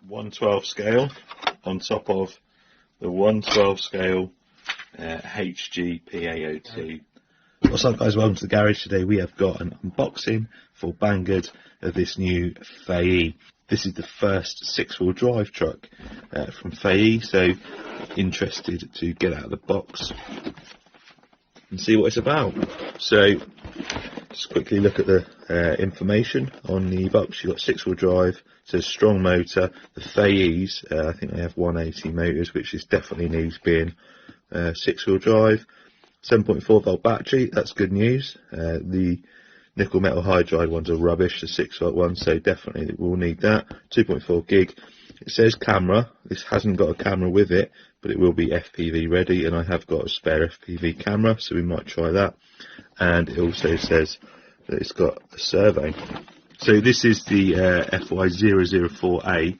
1/12 scale on top of the 1/12 scale HGPAO2. What's up, guys? Welcome to the garage. Today we have got an unboxing for Banggood of this new Faye. This is the first 6-wheel drive truck from Faye, so interested to get out of the box and see what it's about. So just quickly look at the information on the box. You've got 6-wheel drive, says strong motor. The Faye's, I think they have 180 motors, which is definitely news being 6-wheel drive. 7.4 volt battery, that's good news. The nickel metal hydride ones are rubbish, the 6 volt ones, so definitely we'll need that. 2.4 gig. It says camera. This hasn't got a camera with it, but it will be FPV ready, and I have got a spare FPV camera, so we might try that. And it also says that it's got a servo. So this is the FY004A,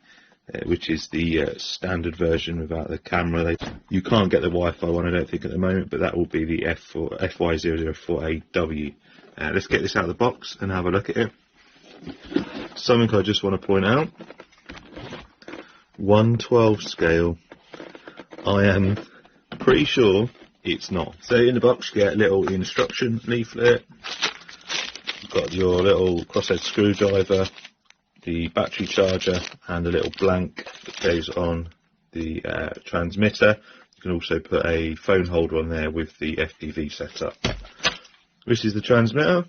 which is the standard version without the camera. You can't get the Wi-Fi one, I don't think, at the moment, but that will be the FY004AW. Let's get this out of the box and have a look at it. Something I just want to point out: 1/12 scale. I am pretty sure it's not. So in the box you get a little instruction leaflet. You've got your little crosshead screwdriver, the battery charger, and a little blank that goes on the transmitter. You can also put a phone holder on there with the FPV setup. This is the transmitter.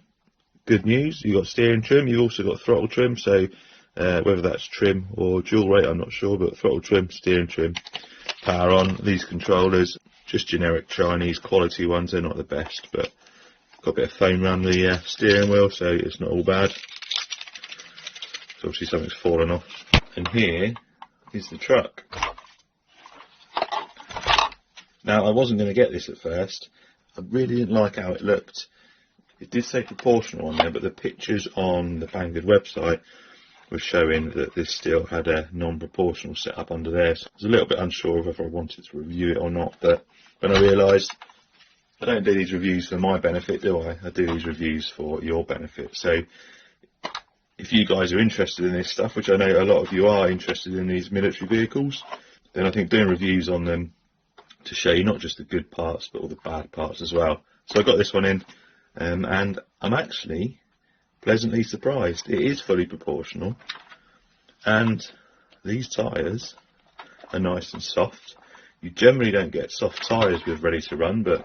Good news, you've got steering trim, you've also got throttle trim, so whether that's trim or dual rate I'm not sure, but throttle trim, steering trim, power on. These controllers, just generic Chinese quality ones, they're not the best, but got a bit of foam around the steering wheel, so it's not all bad. So obviously something's fallen off. And here is the truck. Now I wasn't going to get this at first. I really didn't like how it looked. It did say proportional on there, but the pictures on the Banggood website were showing that this still had a non-proportional setup under there. So I was a little bit unsure of whether I wanted to review it or not, but when I realised I don't do these reviews for my benefit, do I? I do these reviews for your benefit. So if you guys are interested in this stuff, which I know a lot of you are interested in these military vehicles, then I think doing reviews on them to show you not just the good parts but all the bad parts as well. So I got this one in, and I'm actually pleasantly surprised. It is fully proportional, and these tyres are nice and soft. You generally don't get soft tyres with ready to run, but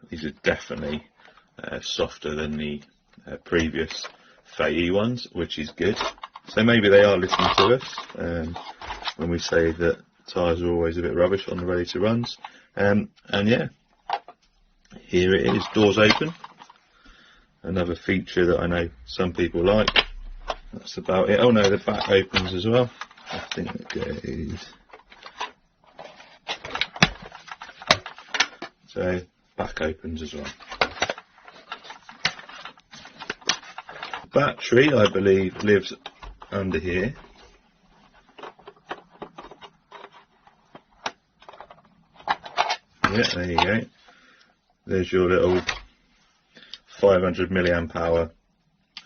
these are definitely softer than the previous Faye ones, which is good. So maybe they are listening to us when we say that tyres are always a bit rubbish on the ready to runs. And yeah, here it is, doors open. Another feature that I know some people like. That's about it. Oh no, the back opens as well. I think it goes. So back opens as well. Battery, I believe, lives under here. Yeah, there you go. There's your little 500 milliamp hour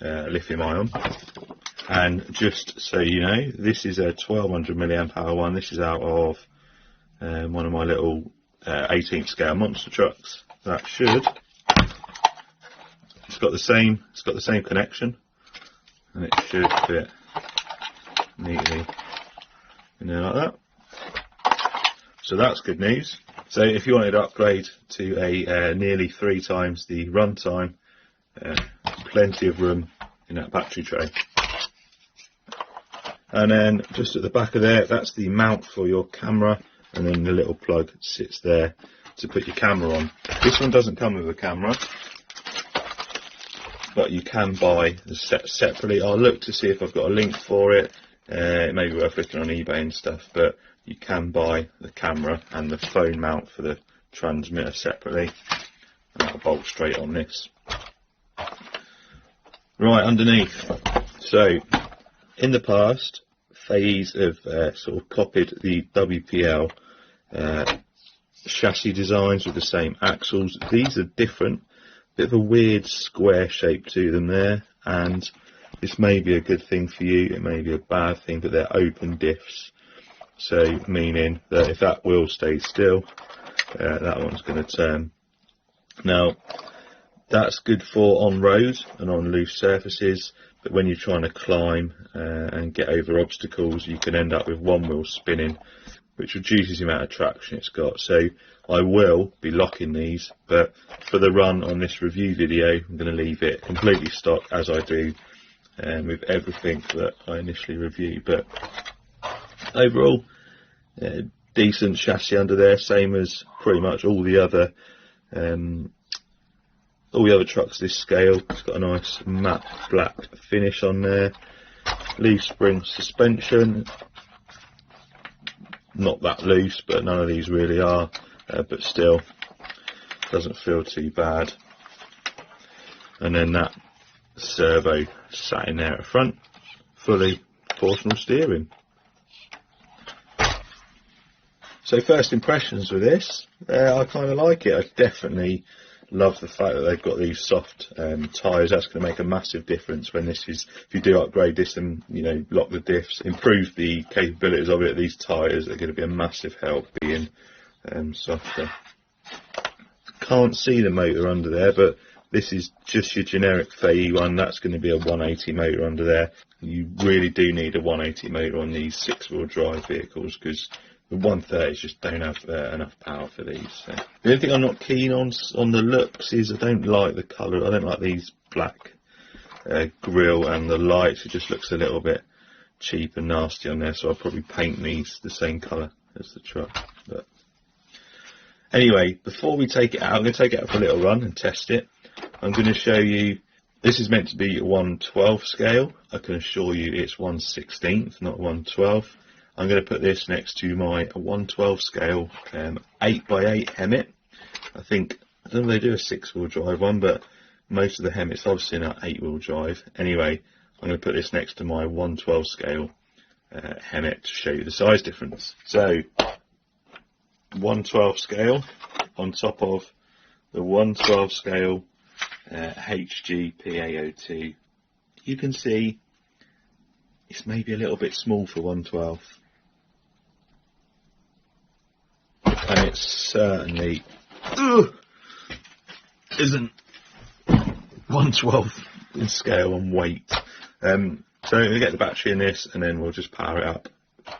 lithium ion. And just so you know, this is a 1200 milliamp hour one. This is out of one of my little 18th scale monster trucks. That should. It's got the same connection, and it should fit neatly in there like that. So that's good news. So if you wanted to upgrade to a nearly 3 times the run time, plenty of room in that battery tray. And then just at the back of there, that's the mount for your camera, and then the little plug sits there to put your camera on. This one doesn't come with a camera, but you can buy the set separately. I'll look to see if I've got a link for it. It may be worth looking on eBay and stuff, but you can buy the camera and the phone mount for the transmitter separately, and that'll bolt straight on this. Right, underneath. So in the past, Faye's have sort of copied the WPL chassis designs with the same axles. These are different, bit of a weird square shape to them there, and This may be a good thing for you, it may be a bad thing, but they're open diffs. So meaning that if that wheel stays still, that one's going to turn. Now that's good for on road and on loose surfaces, but when you're trying to climb and get over obstacles, you can end up with one wheel spinning, which reduces the amount of traction it's got. So I will be locking these, but for the run on this review video, I'm going to leave it completely stock as I do with everything that I initially review. But overall, decent chassis under there, same as pretty much all the other trucks this scale. It's got a nice matte black finish on there, leaf spring suspension, not that loose, but none of these really are, but still doesn't feel too bad. And then that servo sat in there at the front, fully proportional steering. So first impressions with this, I kind of like it. I definitely love the fact that they've got these soft tyres. That's going to make a massive difference when this is, if you do upgrade this and, you know, lock the diffs, improve the capabilities of it. These tyres are going to be a massive help being softer. Can't see the motor under there, but this is just your generic FAE one. That's going to be a 180 motor under there. You really do need a 180 motor on these 6-wheel drive vehicles, because the 130s just don't have enough power for these. So. The only thing I'm not keen on the looks is I don't like the colour. I don't like these black grille, and the lights. It just looks a little bit cheap and nasty on there. So I'll probably paint these the same colour as the truck. But anyway, before we take it out, I'm going to take it out for a little run and test it. I'm going to show you. This is meant to be a 1/12 scale. I can assure you it's 1/16, not 1/12. I'm going to put this next to my 1/12 scale 8x8 Hemmet. I don't know if they do a 6-wheel drive one, but most of the Hemmets I've seen are 8-wheel drive. Anyway, I'm going to put this next to my 1/12 scale Hemmet to show you the size difference. So 1/12 scale on top of the 1/12 scale HGPA02. You can see it's maybe a little bit small for 1/12. And it certainly isn't 1/12 in scale and weight. So we'll get the battery in this, and then we'll just power it up,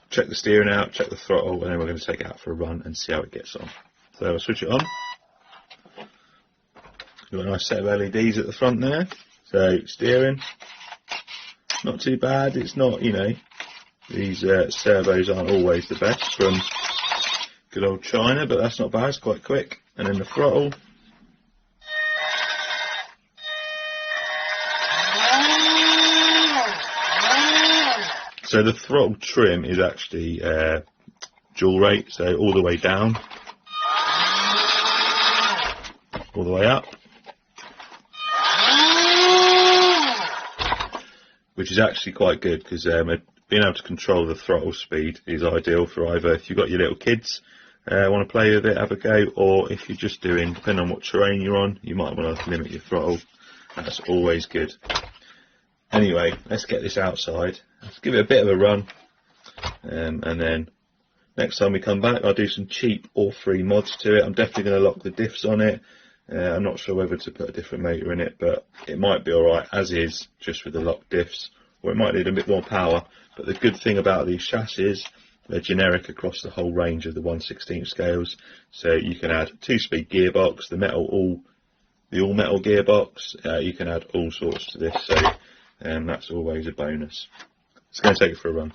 check the steering out, check the throttle, and then we're going to take it out for a run and see how it gets on. So I'll switch it on. Got a nice set of LEDs at the front there. So steering, not too bad. It's not, you know, these servos aren't always the best from good old China, but that's not bad, it's quite quick. And then the throttle. So the throttle trim is actually dual rate, so all the way down, all the way up, which is actually quite good, because being able to control the throttle speed is ideal for either if you've got your little kids want to play with it, have a go, or if you're just doing, depending on what terrain you're on, you might want to limit your throttle. That's always good. Anyway, let's get this outside. Let's give it a bit of a run, and then next time we come back, I'll do some cheap or free mods to it. I'm definitely going to lock the diffs on it. I'm not sure whether to put a different motor in it, but it might be alright as is, just with the locked diffs, or it might need a bit more power. But the good thing about these chassis, they're generic across the whole range of the 1/16 scales, so you can add 2-speed gearbox, the all metal gearbox. You can add all sorts to this, so that's always a bonus. It's going to take it for a run.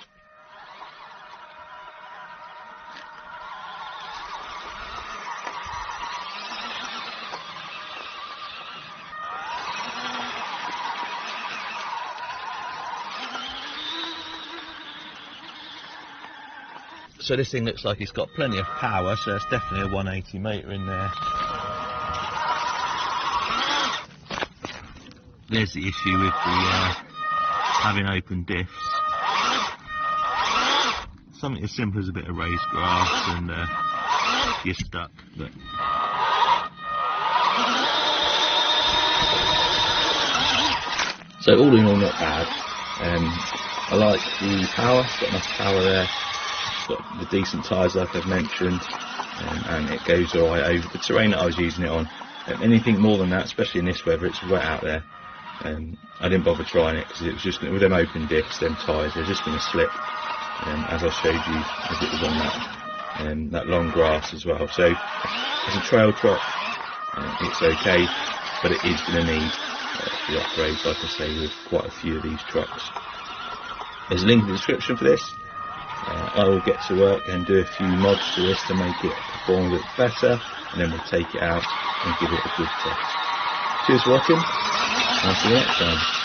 So this thing looks like it's got plenty of power, so it's definitely a 180 motor in there. There's the issue with the having open diffs. Something as simple as a bit of raised grass and you're stuck. But So all in all, not bad. I like the power, it's got enough power there, it's got the decent tyres like I've mentioned, and it goes alright over the terrain that I was using it on. Anything more than that, especially in this weather, it's wet out there. I didn't bother trying it because it was just, with them open discs, them tyres, they're just going to slip, as I showed you as it was on that long grass as well. So as a trail truck, it's okay, but it is going to need the upgrades, like I say, with quite a few of these trucks. There's a link in the description for this. I will get to work and do a few mods to this to make it perform a bit better, and then we'll take it out and give it a good test. Cheers for watching, and I'll see you next time.